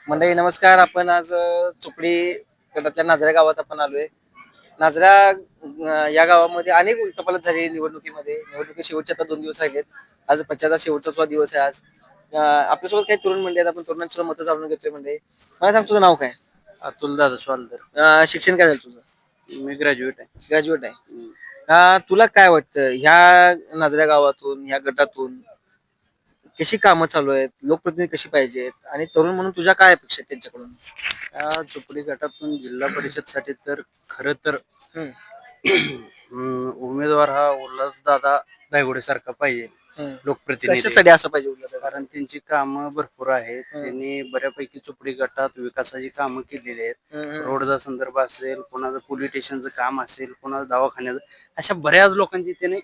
मंडळी नमस्कार. आपण आज चोपडी गटातल्या नाझरा गावात आपण आलोय. नाझरा या गावामध्ये अनेक उलथापालथ झाली निवडणुकीमध्ये. निवडणुकी शेवटचे आता 2 दिवस राहिलेत. आज प्रचाराचा शेवटचा सुद्धा दिवस आहे आज. आपल्यासोबत काही तरुण मंडळी आहेत. आपण तरुणांची सुद्धा मतं जाणून घेतोय मंडळी. मला सांग तुझं नाव काय? अतुल दादा स्वालदर. शिक्षण काय झालं तुझं? मी ग्रॅज्युएट आहे. ग्रॅज्युएट आहे. तुला काय वाटतं ह्या नाझरा गावातून ह्या गटातून कशी कामं चालू आहेत, लोकप्रतिनिधी कशी पाहिजेत आणि तरुण म्हणून तुझ्या काय अपेक्षा आहेत त्यांच्याकडून? या चोपडी गटातून जिल्हा परिषद साठी तर खरं तर हम्म, उमेदवार हा उल्हास दादा दायगुडे सारखा पाहिजे हम्म. लोकप्रतिनिधी. कशासाठी असं पाहिजे उल्हास? कारण त्यांची कामं भरपूर आहेत. त्यांनी बऱ्यापैकी चोपडी गटात विकासाची कामं केलेली आहेत. रोडचा संदर्भ असेल, कोणाचं पोलीस स्टेशनचं काम असेल, कोणाचं दवाखान्याचं, अशा बऱ्याच लोकांची त्याने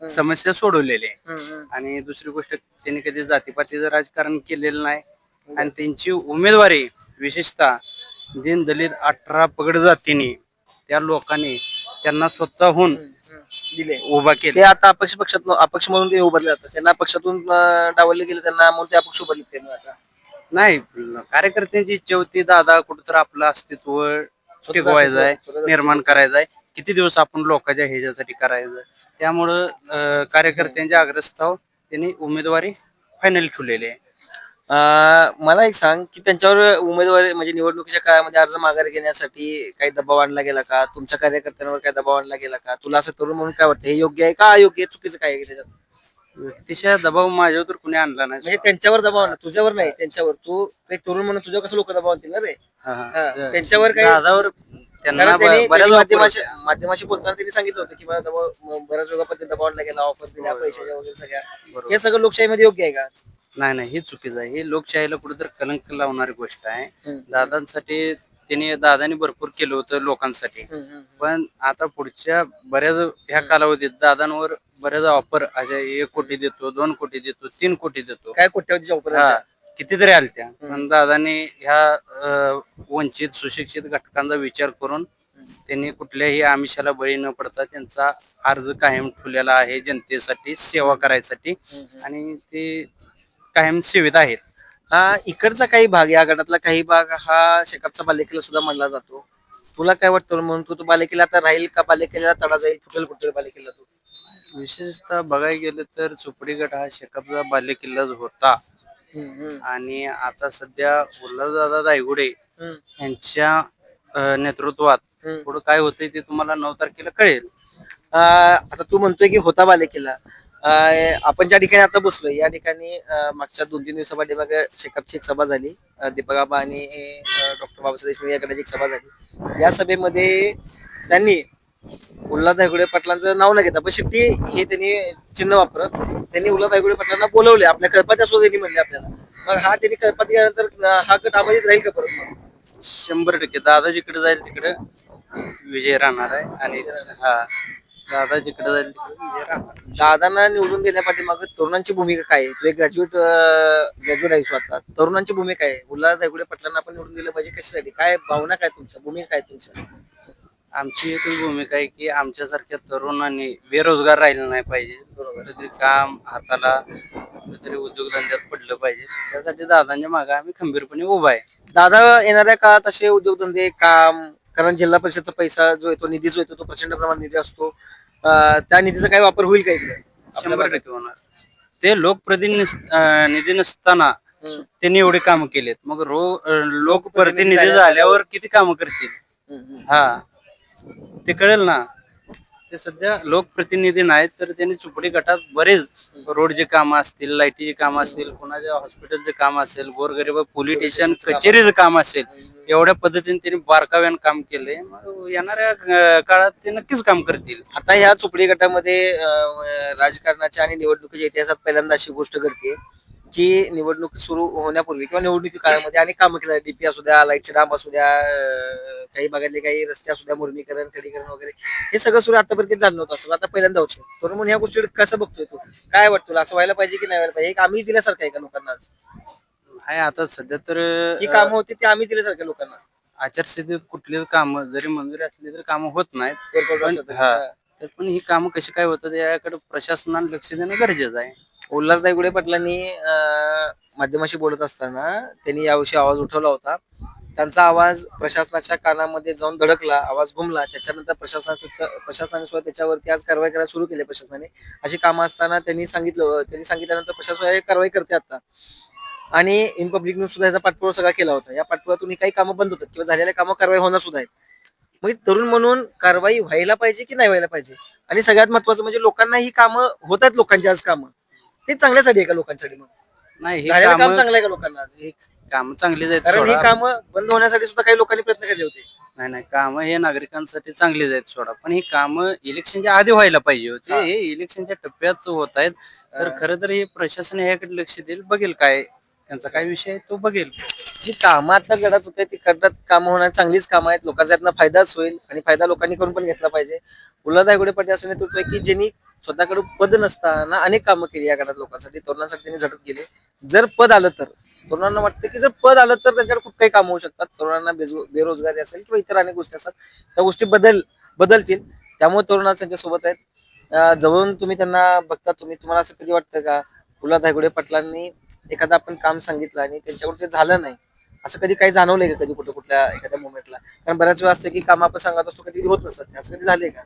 समस्या सोडवलेली आहे. आणि दुसरी गोष्ट, त्यांनी कधी जातीपातीचं राजकारण केलेलं नाही. आणि त्यांची उमेदवारी विशेषतः दीन दलित 18 पगड जातीने त्या लोकांनी त्यांना स्वतःहून दिले उभा ते केला. आता अपक्ष म्हणून ते उभारले जातात. त्यांना पक्षातून डावलले गेले, त्यांना म्हणून ते अपक्ष उभारले ते मग आता नाही, कार्यकर्त्यांची इच्छा होती दादा कुठंतर आपलं अस्तित्व टिकवायचं आहे, निर्माण करायचं आहे. किती दिवस आपण लोकांच्या ह्याच्यासाठी करायचं. त्यामुळं कार्यकर्त्यांच्या आग्रहास्तव त्यांनी उमेदवारी फायनल ठेवलेली आहे. मला एक सांग की त्यांच्यावर उमेदवारी म्हणजे निवडणुकीच्या काळामध्ये अर्ज माघारी घेण्यासाठी काही दबाव आणला गेला का? तुमच्या कार्यकर्त्यांवर काही दबाव आणला गेला का? तुला असं तरुण म्हणून काय वाटतं, हे योग्य आहे का अयोग्य आहे, चुकीचं काय आहे त्याच्यात? व्यक्तिशः दबाव माझ्यावर तर कुणी आणला नाही. म्हणजे त्यांच्यावर दबाव आणला, तुझ्यावर नाही, त्यांच्यावर. तू एक तरुण म्हणून तुझ्यावर कसं लोक दबाव आणतील ना रे? त्यांच्यावर काही दादावर त्यांना कारण त्यांनी बऱ्याच माध्यमाशी बोलताना त्यांनी सांगितलं होतं की मला दबाव बऱ्याच लोकांपर्यंत दबाव आणला गेला, ऑफर दिल्या पैशाच्या वगैरे सगळ्या. हे सगळं लोकशाहीमध्ये योग्य आहे का? नाही, हे चुकीचं आहे. हे लोकशाहीला कुठेतरी कलंक लावणारी गोष्ट आहे. दादांसाठी दादांनी भरपूर केलं होतं लोकांसाठी. पण आता पुढच्या बऱ्याच ह्या कालावधीत दादांवर बऱ्याच ऑफर अशा 1 कोटी देतो, 2 कोटी देतो, 3 कोटी देतो, काय कोट्यावधीच्या ऑफर? कितीतरी आलत्या. पण दादांनी ह्या वंचित सुशिक्षित घटकांचा विचार करून त्यांनी कुठल्याही आमिषाला बळी न पडता त्यांचा अर्ज कायम ठेवलेला आहे जनतेसाठी सेवा करायसाठी. आणि ते कायम सेवेत आहेत. इकडचा काही भाग, या गटातला काही भाग हा शेकापचा बालेकिल्ला सुद्धा मानला जातो. तुला काय वाटतं म्हणून तू बालेकिल्ला आता राहील का, बालेकिल्ला तडा जाईल, फुटेल कुठे बालेकिल्ला तू? विशेषतः बघायला गेलं तर चोपडी गट हा शेकापचा बालेकिल्लाच होता. आणि आता सध्या उल्हासदादा दायगुडे यांच्या नेतृत्वात पुढे काय होतंय ते तुम्हाला 9 तारखेला कळेल. आता तू म्हणतोय की होता बालेकिल्ला. आपण ज्या ठिकाणी आता बसलोय या ठिकाणी मागच्या 2-3 दिवसापाठीमागे शेकापची एक सभा झाली. दीपक आबा आणि डॉक्टर बाबासाहेब देशमुख या गटाची एक सभा झाली. या सभेमध्ये त्यांनी उल्हास दायगुडे पाटलांचं नाव न घेता, पण शेट्टी हे त्यांनी चिन्ह वापरत त्यांनी उल्हास दायगुडे पाटलांना बोलवले. आपल्या कळपात असो त्यांनी म्हणले आपल्याला. मग हा त्यांनी कळपात गेल्यानंतर हा गट आबाजीत राहील का परत? 100% दादा जिकडे जाईल तिकडे विजय राहणार आहे. आणि दादा जिकडे जाईल तिकडे विजय राहणार. दादांना निवडून देण्यापाठीमागे तरुणांची भूमिका काय आहे? तू एक ग्रॅज्युएट आहे स्वतः. तरुणांची भूमिका आहे, उल्हास दायगुडे पाटलांना आपण निवडून दिलं पाहिजे कशासाठी? काय भावना, काय तुमच्या भूमिका, काय तुमच्या? आमची एकच भूमिका आहे की आमच्यासारख्या तरुणांनी बेरोजगार राहिलं नाही पाहिजे. कुठेतरी काम हाताला, कुठेतरी उद्योगधंद्यात पडलं पाहिजे. त्यासाठी दादांच्या मागे आम्ही खंबीरपणे उभा आहे. दादा येणाऱ्या काळात असे उद्योगधंदे, काम, कारण जिल्हा परिषदचा पैसा जो येतो, निधी जो येतो, तो प्रचंड प्रमाणात निधी असतो. त्या निधीचा काही वापर होईल का इकडे? 100% होणार. ते लोकप्रतिनिधी नसताना त्यांनी एवढे काम केलेत. मग लोकप्रतिनिधी झाल्यावर किती काम करतील ते कळेल ना. ते सध्या लोकप्रतिनिधी नाहीत, तर त्यांनी चोपडी गटात बरेच रोडचे काम असतील, लाईटीचे काम असतील, कोणाच्या हॉस्पिटलचे काम असेल, गोरगरीब पोलीस स्टेशन कचेरीचं काम असेल, एवढ्या पद्धतीने त्यांनी बारकाव्यानं काम केलंय. मग येणाऱ्या काळात ते नक्कीच काम करतील. आता ह्या चोपडी गटामध्ये राजकारणाच्या आणि निवडणुकीच्या इतिहासात पहिल्यांदा अशी गोष्ट घडते की निवडणूक सुरू होण्यापूर्वी किंवा निवडणुकी काळामध्ये अनेक कामं केली. डीपी असू द्या, लाईटचे डांब असू द्या, काही भागातले काही रस्ते असू द्या, मुरमीकरण, खडीकरण वगैरे, हे सगळं सुरू आतापर्यंत झालं नव्हतं. असं आता पहिल्यांदा होतं. तर म्हणून ह्या गोष्टी कसं बघतोय तू? काय वाटतं तुला, असं व्हायला पाहिजे की नाही व्हायला पाहिजे? एक आम्ही दिल्यासारखं आहे का लोकांना? आहे आता सध्या तर ही कामं होती ती आम्ही दिल्यासारख्या लोकांना. आचारसंहितेत कुठलीच कामं जरी मंजुरी असली तरी कामं होत नाहीत. तर पण ही कामं कशी काय होतात याकडे प्रशासनाने लक्ष देणं गरजेचं आहे. उल्हास दायगुडे पाटलांनी माध्यमाशी बोलत असताना त्यांनी याविषयी आवाज उठवला होता. त्यांचा आवाज प्रशासनाच्या कानामध्ये जाऊन धडकला, आवाज घुमला. त्याच्यानंतर प्रशासनाने सुद्धा त्याच्यावरती आज कारवाई करायला सुरू केली. प्रशासनाने अशी कामं असताना त्यांनी सांगितल्यानंतर प्रशासन कारवाई करते आता. आणि इन पब्लिक न्यूज सुद्धा याचा पाठपुरावा सगळा केला होता. या पाठपुराव्यातून काही कामं बंद होतात किंवा झालेल्या कामं कारवाई होणार सुद्धा आहेत. मग तरुण म्हणून कारवाई व्हायला पाहिजे की नाही व्हायला पाहिजे. आणि सगळ्यात महत्वाचं म्हणजे लोकांना ही कामं होत आहेत, लोकांची आज कामं ते चांगल्यासाठी आहे का लोकांसाठी. मग नाही, हे झालेलं काम कामं चांगलं आहे का लोकांना. कामं चांगलीच आहेत कारण ही सोडा. कामं बंद होण्यासाठी सुद्धा काही लोकांनी प्रयत्न केले होते. नाही नाही, कामं हे नागरिकांसाठी चांगलीच आहेत सोडा, पण ही कामं इलेक्शनच्या आधी व्हायला पाहिजे होते. हे इलेक्शनच्या टप्प्यात होत आहेत. तर खरं तर हे प्रशासन याकडे लक्ष देईल, बघेल काय त्यांचा काय विषय आहे तो बघेल. जी कामं आता गरज होते ती करतात, कामं होणार चांगलीच कामं आहेत. लोकांचा यातनं फायदाच होईल आणि फायदा लोकांनी करून पण घेतला पाहिजे. उल्हास दायगुडे पाटील असं नेतृत्व आहे की ज्यांनी स्वतःकडे पद नसताना अनेक कामं केली या काळात लोकांसाठी, तरुणांसाठी त्यांनी झटत गेले. जर पद आलं तर तरुणांना वाटतं की जर पद आलं तर त्यांच्याकडे खूप काही कामं होऊ शकतात. तरुणांना बेरोजगारी असेल किंवा इतर अनेक गोष्टी असतात, त्या गोष्टी बदलतील. त्यामुळे तरुण त्यांच्या सोबत आहेत. जवळून तुम्ही त्यांना बघता, तुम्हाला असं कधी वाटतं का उल्हास दायगुडे पाटलांनी एखादं आपण काम सांगितलं आणि त्यांच्याकडून ते झालं नाही, असं कधी काही जाणवलंय का कधी कुठल्या एखाद्या मोमेंटला. कारण बऱ्याच वेळा असतं की काम आपण सांगत असतो कधी होत नसत, असं कधी झालंय का.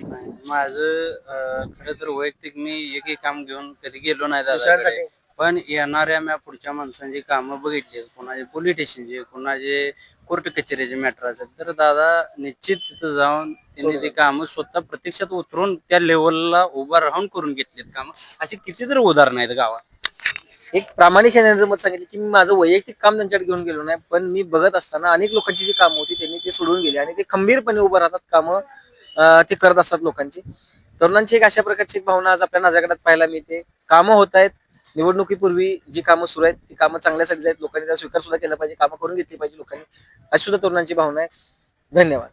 नाही, माझं खरं तर वैयक्तिक मी एकही काम घेऊन कधी गेलो नाही दुसऱ्यांसाठी? दादाकडे. पण येणाऱ्या मी पुढच्या माणसांची कामं बघितली, कोणाचे पोलीस स्टेशनचे, कोणाचे कोर्ट कचेरीचे मॅटर असेल, तर दादा निश्चित तिथं जाऊन त्यांनी ते कामं स्वतः प्रत्यक्षात उतरून त्या लेवलला उभा राहून करून घेतलीत कामं. अशी कितीतरी उदाहरणं आहेत गावात. एक प्रामाणिक मत सांगितलं की मी माझं वैयक्तिक काम त्यांच्याकडे घेऊन गेलो नाही, पण मी बघत असताना अनेक लोकांची जी कामं होती त्यांनी ते सोडून गेले आणि ते खंबीरपणे उभं राहतात, कामं ते करत असतात लोकांची. तरुणांची एक अशा प्रकारची एक भावना आज आपल्या नजरात पाहायला मिळते. कामं होत आहेत. निवडणुकीपूर्वी जी कामं सुरू आहेत ती कामं चांगल्यासाठी आहेत. लोकांनी त्याचा स्वीकार सुद्धा केला पाहिजे, कामं करून घेतली पाहिजे लोकांनी, अशी सुद्धा तरुणांची भावना आहे. धन्यवाद.